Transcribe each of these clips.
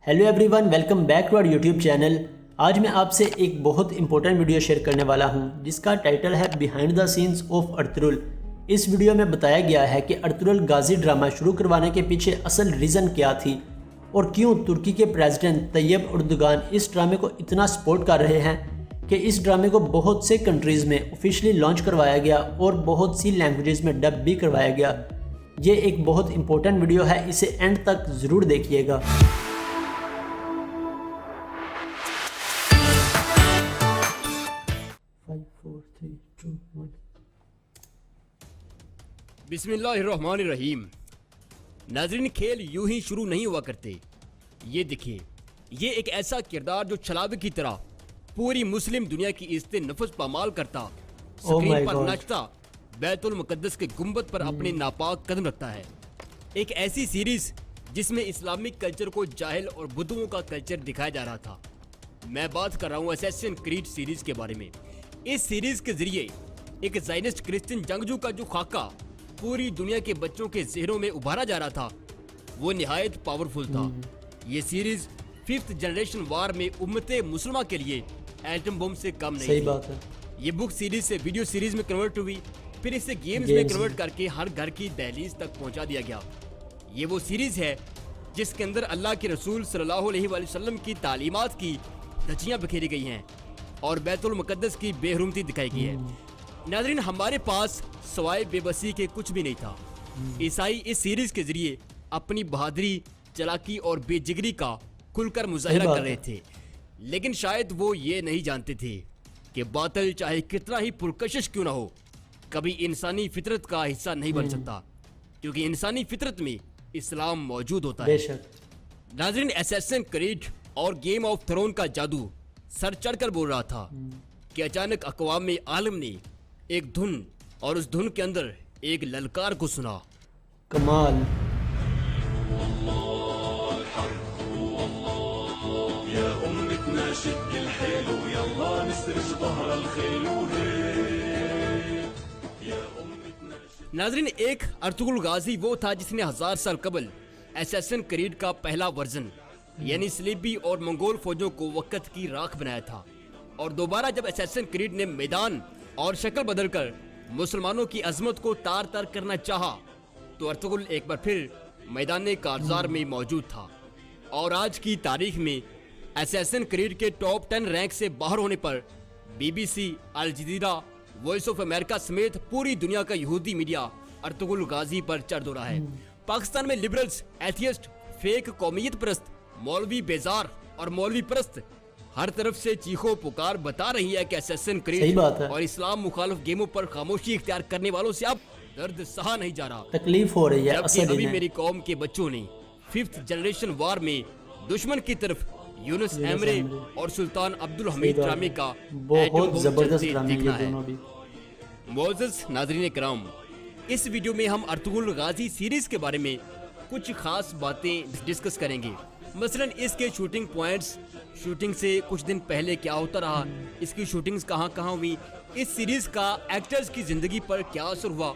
Hello everyone, welcome back to our YouTube channel. आज मैं आपसे एक बहुत इंपॉर्टेंट वीडियो शेयर करने वाला हूं जिसका टाइटल है behind the scenes of Ertugrul. इस वीडियो में बताया गया है कि अर्तुगरुल गाजी ड्रामा शुरू करवाने के पीछे असल रीज़न क्या थी और क्यों तुर्की के प्रेसिडेंट तैयब अर्दोगान इस ड्रामे को इतना सपोर्ट कर रहे हैं कि इस ड्रामे को बहुत से कंट्रीज़ में ऑफिशियली लॉन्च करवाया गया और बहुत सी लैंग्वेजेस में डब भी करवाया गया। ये एक बहुत इंपॉर्टेंट वीडियो है, इसे एंड तक ज़रूर देखिएगा। बिस्मिल्लाहिर्रहमानिर्रहीम। नाज़रीन, खेल यूं ही शुरू नहीं हुआ करते। ये देखिए, ये एक ऐसा किरदार जो छलावे की तरह पूरी मुस्लिम दुनिया की इज्जत नफ्स पामाल करता, स्क्रीन पर नाचता, बैतुल मुकद्दस के गुंबद पर अपने नापाक कदम रखता है। एक ऐसी सीरीज जिसमें इस्लामिक कल्चर को जाहिल और बुद्धुओं का कल्चर दिखाया जा रहा था। मैं बात कर रहा हूँ असैसिन क्रीड सीरीज के बारे में। इस सीरीज के जरिए एक ज़ायनिस्ट क्रिश्चियन जंगजू का जो खाका पूरी दुनिया के बच्चों के ज़हनों में उभारा जा रहा था, वो निहायत पावरफुल था। ये सीरीज 5th जनरेशन वार में उम्मते मुसलमान के लिए एटम बम से कम नहीं सही थी। बात है। ये बुक सीरीज से वीडियो सीरीज में कन्वर्ट हुई, फिर इसे गेम्स में कन्वर्ट करके हर घर की दहलीज तक पहुंचा दिया गया। ये वो सीरीज है जिसके अंदर अल्लाह के रसूल सल्लल्लाहु अलैहि वसल्लम की तालीमात की धज्जियां बिखेरी गई हैं और बैतुल मुकद्दस की बेहरुमती दिखाई गई है। नाज़रीन, हमारे पास सवाए बेबसी के कुछ भी नहीं था। ईसाई इस सीरीज के जरिए अपनी बहादुरी, चालाकी और बेजिगरी का खुलकर मुजाहिरा कर रहे थे, लेकिन शायद वो ये नहीं जानते थे कि बातिल चाहे कितना ही पुरकशिश क्यों ना हो, कभी इंसानी फितरत का हिस्सा नहीं बन सकता, क्योंकि इंसानी फितरत में इस्लाम मौजूद होता है। नाज़रीन, असैसिन क्रीड और गेम ऑफ थ्रोन का जादू सर चढ़कर बोल रहा था कि अचानक अक़वाम आलम ने एक धुन और उस धुन के अंदर एक ललकार को सुना। कमाल। नाज़रीन, एक अर्तुगरुल गाजी वो था जिसने 1000 साल कबल असैसिन क्रीड का पहला वर्जन यानी सलीबी और मंगोल फौजों को वक़्त की राख बनाया था, और दोबारा जब असैसिन क्रीड ने मैदान और शक्ल बदलकर मुसलमानों की अजमत को तार तार करना चाहा, तो अर्तुगरुल एक बार फिर मैदान कारज़ार में मौजूद था। और आज की तारीख में असैसिन क्रीड के टॉप 10 रैंक से बाहर होने पर BBC, Al Jazeera, Voice of America समेत पूरी दुनिया का यहूदी मीडिया अर्तुगरुल गाजी पर चढ़ दौड़ा है। पाकिस्तान में लिबरल्स, एथियस्ट, फेक कौमियत परस्त, मौलवी बेजार और मौलवी परस्त हर तरफ से चीखों पुकार बता रही है कि असैसिन क्रीड और इस्लाम मुखालिफ गेमों पर खामोशी इख्तियार करने वालों से अब दर्द सहा नहीं जा रहा, तकलीफ हो रही है। अभी मेरी कौम के बच्चों ने 5th जनरेशन वार में दुश्मन की तरफ यूनुस एमरे और सुल्तान अब्दुल हमीद ड्रामे का बहुत जबरदस्त ड्रामे ये दोनों भी। मोअज़्ज़ज़ नाज़रीन किराम, इस वीडियो में हम अर्तुगरुल गाजी सीरीज के बारे में कुछ खास बातें डिस्कस करेंगे। मसलन इसके शूटिंग पॉइंट्स, शूटिंग से कुछ दिन पहले क्या होता रहा, इसकी शूटिंग्स कहाँ कहाँ हुई, इस सीरीज का एक्टर्स की जिंदगी पर क्या असर हुआ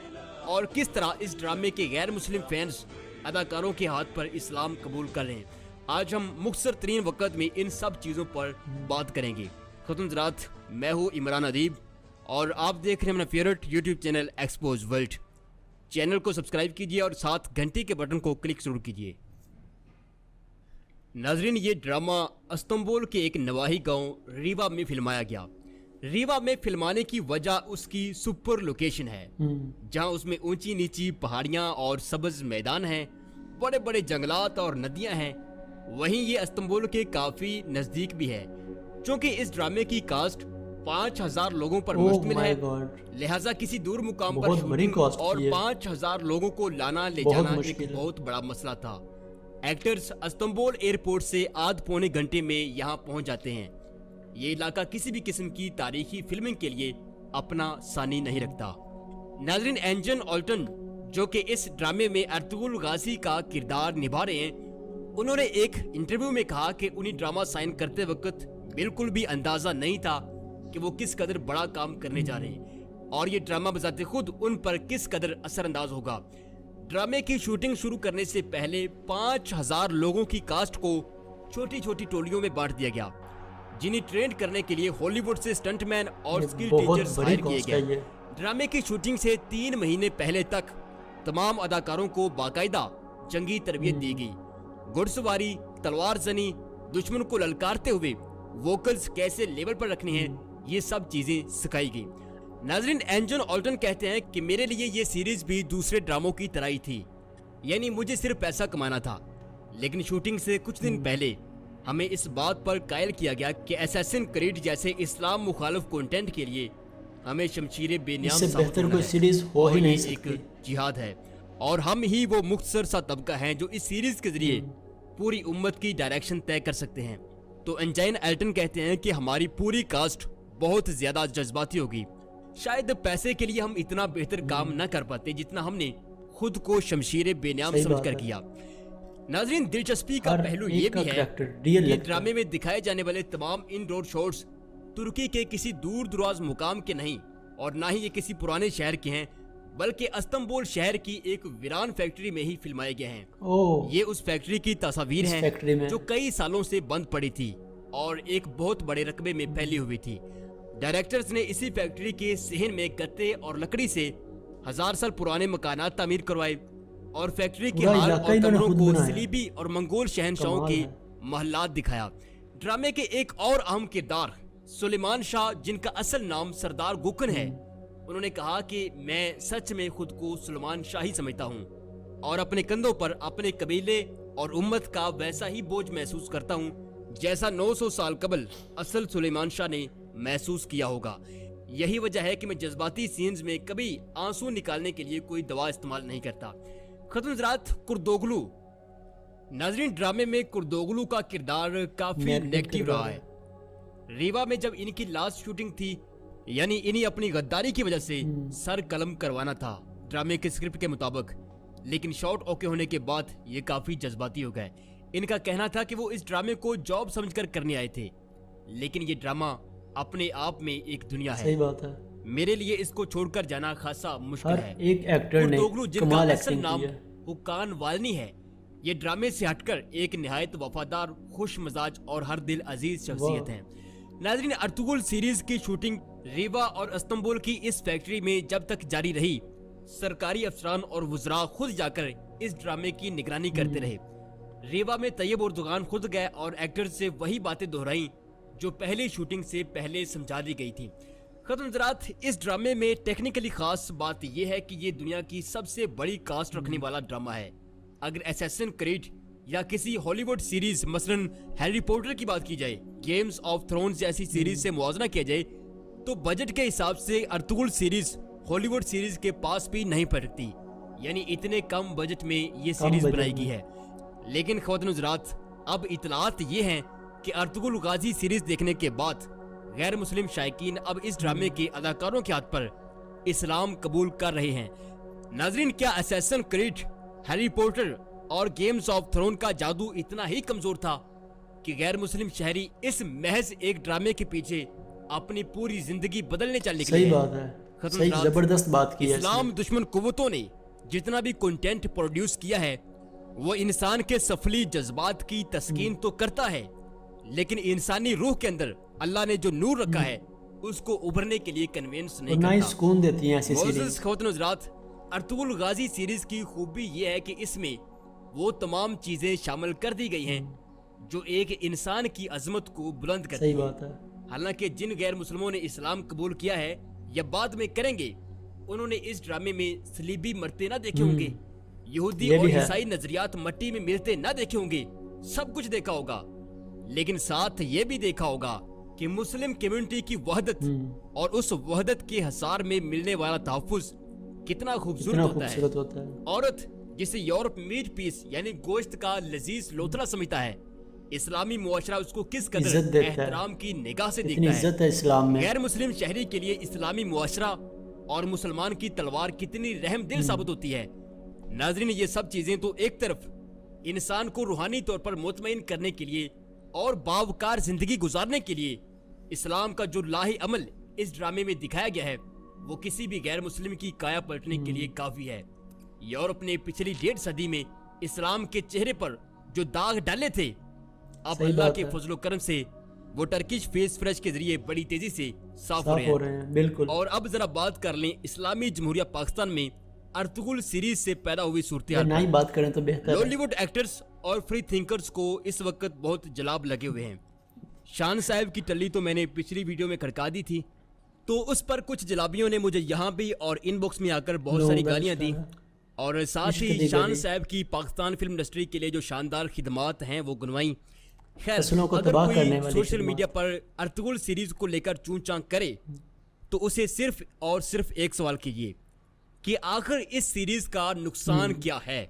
और किस तरह इस ड्रामे के गैर मुस्लिम फैंस अदाकारों के हाथ पर इस्लाम कबूल कर रहे हैं। आज हम मुख्तसर तरीन वक़्त में इन सब चीज़ों पर बात करेंगे। खुतुनज़रात, मैं हूँ इमरान अदीब और आप देख रहे हैं अपना favourite YouTube channel expose world. Channel को सब्सक्राइब कीजिए और साथ घंटी के बटन को क्लिक जरूर कीजिए। नाज़रीन, ये ड्रामा इस्तांबुल के एक नवाही गांव रीवा में फिल्माया गया। रीवा में फिल्माने की वजह उसकी सुपर लोकेशन है, जहां उसमें ऊंची नीची पहाड़ियां और सब्ज मैदान हैं, बड़े बड़े जंगलात और नदियां हैं। वहीं ये इस्तांबुल के काफ़ी नज़दीक भी है। चूँकि इस ड्रामे की कास्ट 5000 लोगों पर मुश्तमिल है, लिहाजा किसी दूर मुकाम पर शूटिंग और 5000 लोगों को लाना ले जाना एक बहुत बड़ा मसला था। एक्टर्स इस्तांबुल एयरपोर्ट से आध पौने घंटे में यहाँ पहुँच जाते हैं। ये इलाका किसी भी किस्म की तारीखी फिल्मिंग के लिए अपना सानी नहीं रखता। नाज़रीन, एंजन ऑल्टन जो कि इस ड्रामे में अर्तुगरुल गाजी का किरदार निभा रहे हैं, उन्होंने एक इंटरव्यू में कहा कि उन्हें ड्रामा साइन करते वक्त बिल्कुल भी अंदाजा नहीं था कि वो किस कदर बड़ा काम करने जा रहे हैं और ये ड्रामा बजाते खुद उन पर किस कदर असरअंदाज होगा। ड्रामे की शूटिंग शुरू करने से पहले 5000 लोगों की कास्ट को छोटी छोटी टोलियों में बांट दिया गया, जिन्हें ट्रेन करने के लिए हॉलीवुड से स्टंटमैन और स्किल टीचर्स हायर किए गए। ड्रामे की शूटिंग से 3 महीने पहले तक तमाम अदाकारों को बाकायदा जंगी तरबियत दी गई। घुड़सवारी, तलवार जनी, दुश्मन को ललकारते हुए वोकल्स कैसे लेवल पर रखने हैं, ये सब चीजें सिखाई गई। नाजरीन, एंजन ऑल्टन कहते हैं कि मेरे लिए ये सीरीज भी दूसरे ड्रामों की तरह ही थी, यानी मुझे सिर्फ पैसा कमाना था। लेकिन शूटिंग से कुछ दिन पहले हमें इस बात पर कायल किया गया कि असैसिन क्रीड जैसे इस्लाम मुखालिफ कंटेंट के लिए हमें शमशीर बेनियाम साबित होना है। सीरीज हो ही नहीं एक जिहाद है और हम ही वो मुख्तसर सा तबका है जो इस सीरीज के जरिए पूरी उम्मत की डायरेक्शन तय कर सकते हैं। तो एंजाइन एल्टन कहते हैं कि हमारी पूरी कास्ट बहुत ज्यादा जज्बाती होगी। शायद पैसे के लिए हम इतना बेहतर काम न कर पाते जितना हमने खुद को शमशीर बेनियाम समझकर किया। नाजरीन, दिलचस्पी का पहलू ये भी है कि ड्रामे में दिखाए जाने वाले तमाम इनडोर शॉट्स तुर्की के किसी दूर दराज मुकाम के नहीं और ना ही ये किसी पुराने शहर के हैं, बल्कि इस्तांबुल शहर की एक वीरान फैक्ट्री में ही फिल्माए गए हैं। ये उस फैक्ट्री की तस्वीर हैं जो कई सालों से बंद पड़ी थी और एक बहुत बड़े रकबे में फैली हुई थी। डायरेक्टर्स ने इसी फैक्ट्री के सहन में गत्ते और लकड़ी से 1000 साल पुराने मकानात तामीर करवाए और फैक्ट्री के हाल और कमरों को सलीबी और मंगोल शहनशाहों के महलात दिखाया। ड्रामे के एक और अहम किरदार सुलेमान शाह, जिनका असल नाम सरदार गुकन है, उन्होंने कहा कि मैं सच में खुद को सुलेमान शाह ही समझता हूँ और अपने कंधों पर अपने कबीले और उम्मत का वैसा ही बोझ महसूस करता हूँ जैसा 900 साल कबल असल सुलेमान शाह ने महसूस किया होगा। यही वजह है कि मैं जज्बाती सीन्स में कभी आंसू निकालने के लिए कोई दवा इस्तेमाल नहीं करता। खत्म ज़रात कुर्दोगलू। नाजरीन, ड्रामे में कुर्दोगलू का किरदार काफी नेगेटिव रहा है। रीवा में जब इनकी लास्ट शूटिंग थी, यानी इन्हीं अपनी गद्दारी की वजह से सर कलम करवाना था ड्रामे के स्क्रिप्ट के मुताबिक, लेकिन शॉट ओके होने के बाद ये काफी जज्बाती हो गए। इनका कहना था कि वो इस ड्रामे को जॉब समझकर करने आए थे, लेकिन ये ड्रामा अपने आप में एक दुनिया है। सही बात है। मेरे लिए इसको छोड़कर जाना खासा मुश्किल है। एक एक्टर ने जिनका असल नाम हुकान वालनी है, ये ड्रामे से हटकर एक निहायत वफादार, खुश मजाज और हर दिल अजीज शख्सियत है। नाज़रीन, अर्तुगरुल सीरीज की शूटिंग रीवा और इस्तांबुल की इस फैक्ट्री में जब तक जारी रही, सरकारी अफसरान और वुज़रा खुद जाकर इस ड्रामे की निगरानी करते रहे। रीवा में तैयब उर्दुगान खुद गए और एक्टर्स से वही बातें दोहराई जो पहली शूटिंग से पहले समझा दी गई थी। खत्म ज़रात, इस ड्रामे में टेक्निकली खास बात यह है कि ये दुनिया की सबसे बड़ी कास्ट रखने वाला ड्रामा है। अगर असैसिन क्रीड या किसी हॉलीवुड सीरीज मसलन हैरी पॉटर की बात की जाए, गेम्स ऑफ थ्रोन्स जैसी सीरीज से मुआवजा किया जाए, तो बजट के हिसाब से अर्तुगरुल सीरीज हॉलीवुड सीरीज के पास भी नहीं पड़ती, यानी इतने कम बजट में ये सीरीज बनाई गई है। लेकिन ख्वातीन ज़रात, अब इतलात ये हैं कि अर्तुगरुल गाजी सीरीज देखने के बाद गैर मुस्लिम शायकीन अब इस ड्रामे के अदाकारों के हाथ पर इस्लाम कबूल कर रहे हैं। नाजरीन, क्या असैसिन क्रीड, हैरी पॉटर और गेम्स ऑफ थ्रोन का जादू इतना ही कमजोर था कि गैर मुस्लिम शहरी इस महज एक ड्रामे के पीछे अपनी पूरी जिंदगी बदलने चलने के लिए? सही बात है, सही जबरदस्त बात की है। इस्लाम दुश्मन कुव्वतों ने जितना भी कंटेंट प्रोड्यूस किया है, वो इंसान के सफली जज्बात की तस्कीन तो करता है, लेकिन इंसानी रूह के अंदर अल्लाह ने जो नूर रखा है उसको उभरने के लिए कन्विंस नहीं करता। सुकून देती हैं ऐसी सीरीज। ख्वातीन ज़रात, अर्तुगरुल गाजी सीरीज की खूबी ये है कि इसमें वो तमाम चीजें शामिल कर दी गई हैं जो एक इंसान की अजमत को बुलंद करती है। सही बात है। हालांकि जिन गैर मुस्लिमों ने इस्लाम कबूल किया है या बाद में करेंगे, उन्होंने इस ड्रामे में सलीबी मरते ना देखे होंगे, यहूदी और ईसाई नजरियात मट्टी में मिलते ना देखे होंगे, सब कुछ देखा होगा, लेकिन साथ ये भी देखा होगा कि मुस्लिम कम्युनिटी की वहदत और उस वहदत के हसार में मिलने वाला तहफ़्फ़ुज़ कितना खूबसूरत होता है। औरत जिसे यूरोप मीट पीस यानी गोश्त का लजीज लोथड़ा समझता है, इस्लामी मुआशरा उसको किस कदर एहतराम की निगाह से देखता है। इस्लाम में गैर मुस्लिम शहरी के लिए इस्लामी मुआशरा और मुसलमान की तलवार कितनी रहम दिल साबित होती है। नाजरीन, ये सब चीजें तो एक तरफ इंसान को रूहानी तौर पर मुतमईन करने के लिए और बावकार जिंदगी गुजारने के लिए इस्लाम का जो लाही अमल इस ड्रामे में दिखाया गया है, वो किसी भी गैर मुस्लिम की काया पलटने के लिए काफी है। यूरोप ने पिछली 1.5 सदी में इस्लाम के चेहरे पर जो दाग डाले थे, अब अल्लाह के फजलो करम से वो टर्किश फेस फ्रेश के जरिए बड़ी तेजी से साफ हो रहे हैं। बिल्कुल। और अब जरा बात कर लें इस्लामी जमहूरिया पाकिस्तान में अर्तुगरुल सीरीज से पैदा हुई सूरत-ए-हाल नहीं बात करें तो बेहतर। बॉलीवुड एक्टर्स और फ्री थिंकर्स को इस वक्त बहुत जलाब लगे हुए हैं। शान साहब की टल्ली तो मैंने पिछली वीडियो में खड़का दी थी, तो उस पर कुछ जलाबियों ने मुझे यहाँ भी और इनबॉक्स में आकर बहुत सारी गालियाँ दी। और साथ ही शान साहब की पाकिस्तान फिल्म इंडस्ट्री के लिए जो शानदार खिदमात हैं वो गुनवाई। खैर, अगर कोई सोशल मीडिया पर अर्तुगरुल सीरीज को लेकर चूं चां करे तो उसे सिर्फ और सिर्फ एक सवाल कीजिए कि आखिर इस सीरीज का नुकसान क्या है।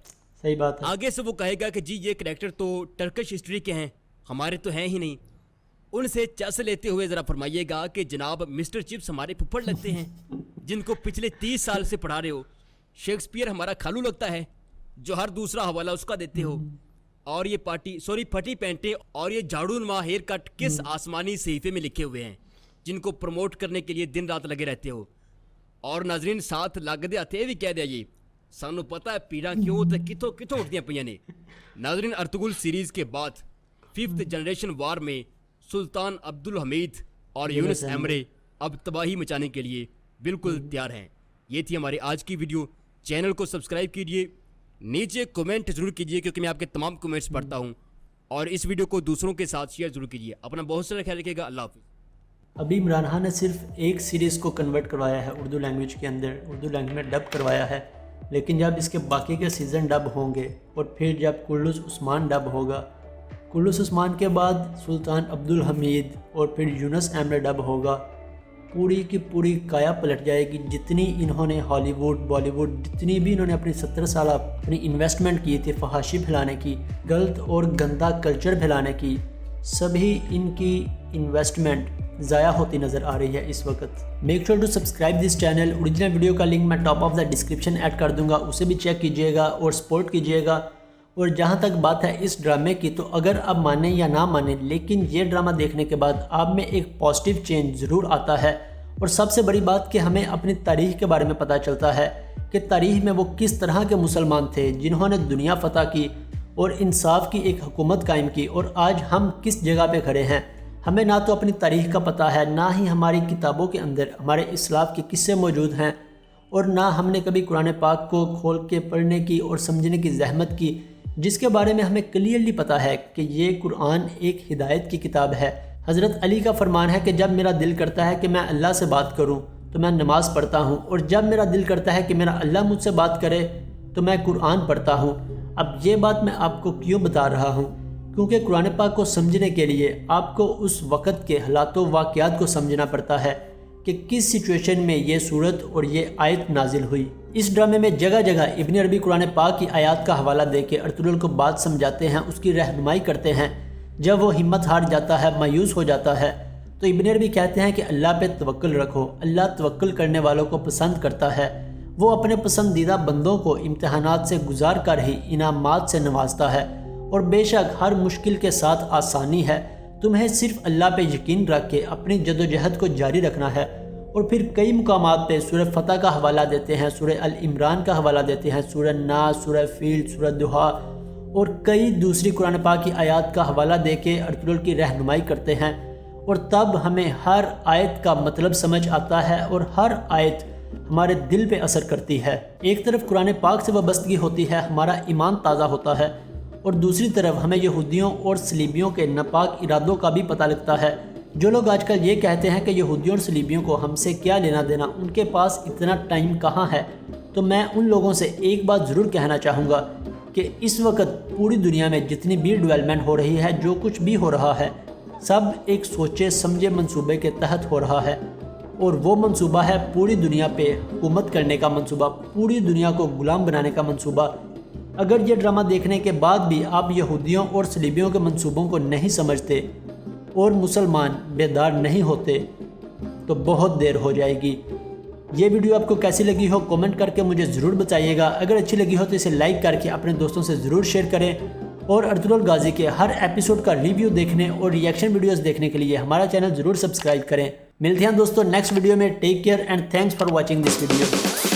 सही बात है। आगे से वो कहेगा कि जी ये कैरेक्टर तो टर्किश हिस्ट्री के हैं, हमारे तो हैं ही नहीं। उनसे चस लेते हुए जरा फरमाइएगा कि जनाब मिस्टर चिप्स हमारे फुफ्फड़ लगते हैं जिनको पिछले 30 साल से पढ़ा रहे हो। शेक्सपियर हमारा खालू लगता है जो हर दूसरा हवाला उसका देते हो। और ये फटी पैंटें और ये झाड़ू नुमा हेयर कट किस आसमानी सहीफे में लिखे हुए हैं जिनको प्रमोट करने के लिए दिन रात लगे रहते हो। और नाजरीन साथ लगदे हथे भी कह दिया जी सानू पता है पीड़ा क्यों ते किथों किथों उठदियां पईयां ने। नाजरीन अर्तुगरुल सीरीज के बाद 5th जनरेशन वार में सुल्तान अब्दुल हमीद और यूनुस एमरे अब तबाही मचाने के लिए बिल्कुल तैयार हैं। ये थी हमारी आज की वीडियो। चैनल को सब्सक्राइब कीजिए, नीचे कमेंट जरूर कीजिए क्योंकि मैं आपके तमाम कमेंट्स पढ़ता हूँ, और इस वीडियो को दूसरों के साथ शेयर जरूर कीजिए। अपना बहुत सारा ख्याल रखिएगा। अल्लाह हाफिज़। अभी इमरान खान ने सिर्फ एक सीरीज़ को कन्वर्ट करवाया है उर्दू लैंग्वेज के अंदर, उर्दू लैंग्वेज में डब करवाया है, लेकिन जब इसके बाकी के सीज़न डब होंगे और फिर जब कुल्लूस उस्मान डब होगा, कुल्लूस उस्मान के बाद सुल्तान अब्दुल हमीद और फिर यूनुस एमरे डब होगा, पूरी की पूरी काया पलट जाएगी। जितनी इन्होंने हॉलीवुड बॉलीवुड जितनी भी इन्होंने अपनी 17 साल अपनी इन्वेस्टमेंट की थी फहाशी फैलाने की, गलत और गंदा कल्चर फैलाने की, सभी इनकी इन्वेस्टमेंट ज़ाया होती नज़र आ रही है इस वक्त। Make sure to subscribe this channel. Original video का लिंक मैं top of the description add कर दूंगा, उसे भी चेक कीजिएगा और सपोर्ट कीजिएगा। और जहाँ तक बात है इस ड्रामे की, तो अगर आप माने या ना माने, लेकिन ये ड्रामा देखने के बाद आप में एक पॉजिटिव चेंज ज़रूर आता है। और सबसे बड़ी बात कि हमें अपनी तारीख़ के बारे में पता चलता है कि तारीख़ में वो किस तरह के मुसलमान थे जिन्होंने दुनिया फतह की और इंसाफ की एक हुकूमत कायम की, और आज हम किस जगह पे खड़े हैं। हमें ना तो अपनी तारीख़ का पता है, ना ही हमारी किताबों के अंदर हमारे इस्लाफ के किस्से मौजूद हैं, और ना हमने कभी कुरान पाक को खोल के पढ़ने की और समझने की जहमत की, जिसके बारे में हमें क्लियरली पता है कि ये कुरान एक हिदायत की किताब है। हज़रत अली का फरमान है कि जब मेरा दिल करता है कि मैं अल्लाह से बात करूं तो मैं नमाज़ पढ़ता हूं, और जब मेरा दिल करता है कि मेरा अल्लाह मुझसे बात करे तो मैं कुरान पढ़ता हूं। अब ये बात मैं आपको क्यों बता रहा हूं? क्योंकि कुरान पाक को समझने के लिए आपको उस वक़्त के हालातों वाक़यात को समझना पड़ता है कि किस सिचुएशन में ये सूरत और ये आयत नाजिल हुई। इस ड्रामे में जगह जगह इब्न अरबी कुरान पाक की आयत का हवाला दे के अर्तुगरुल को बात समझाते हैं, उसकी रहनुमाई करते हैं। जब वो हिम्मत हार जाता है, मायूस हो जाता है, तो इब्न अरबी कहते हैं कि अल्लाह पे तवक्कुल रखो, अल्लाह तवक्कुल करने वालों को पसंद करता है। वो अपने पसंदीदा बंदों को इम्तहानात से गुजार कर ही इनामात से नवाजता है, और बेशक हर मुश्किल के साथ आसानी है। तुम्हें सिर्फ अल्लाह पे यकीन रख के अपनी जदोजहद को जारी रखना है। और फिर कई मुकामात पे सूरह फतह का हवाला देते हैं, सूरह अल इमरान का हवाला देते हैं, सूरह नास, सूरह फील, सूरह दुहा और कई दूसरी कुरान पाक की आयत का हवाला दे के अर्तुगरुल की रहनुमाई करते हैं। और तब हमें हर आयत का मतलब समझ आता है और हर आयत हमारे दिल पे असर करती है। एक तरफ कुरान पाक से वाबस्तगी होती है, हमारा ईमान ताज़ा होता है, और दूसरी तरफ हमें यहूदियों और सलीबियों के नापाक इरादों का भी पता लगता है। जो लोग आजकल ये कहते हैं कि यहूदियों और सलीबियों को हमसे क्या लेना देना, उनके पास इतना टाइम कहाँ है, तो मैं उन लोगों से एक बात ज़रूर कहना चाहूँगा कि इस वक्त पूरी दुनिया में जितनी भी डेवलपमेंट हो रही है, जो कुछ भी हो रहा है, सब एक सोचे समझे मंसूबे के तहत हो रहा है। और वो मंसूबा है पूरी दुनिया पे हुकूमत करने का मंसूबा, पूरी दुनिया को गुलाम बनाने का मंसूबा। अगर ये ड्रामा देखने के बाद भी आप यहूदियों और सलीबियों के मंसूबों को नहीं समझते और मुसलमान बेदार नहीं होते, तो बहुत देर हो जाएगी। ये वीडियो आपको कैसी लगी हो कमेंट करके मुझे ज़रूर बताइएगा। अगर अच्छी लगी हो तो इसे लाइक करके अपने दोस्तों से ज़रूर शेयर करें, और अर्तुगरुल गाजी के हर एपिसोड का रिव्यू देखने और रिएक्शन वीडियोस देखने के लिए हमारा चैनल ज़रूर सब्सक्राइब करें। मिलते हैं दोस्तों नेक्स्ट वीडियो में। Take care and thanks for watching this video.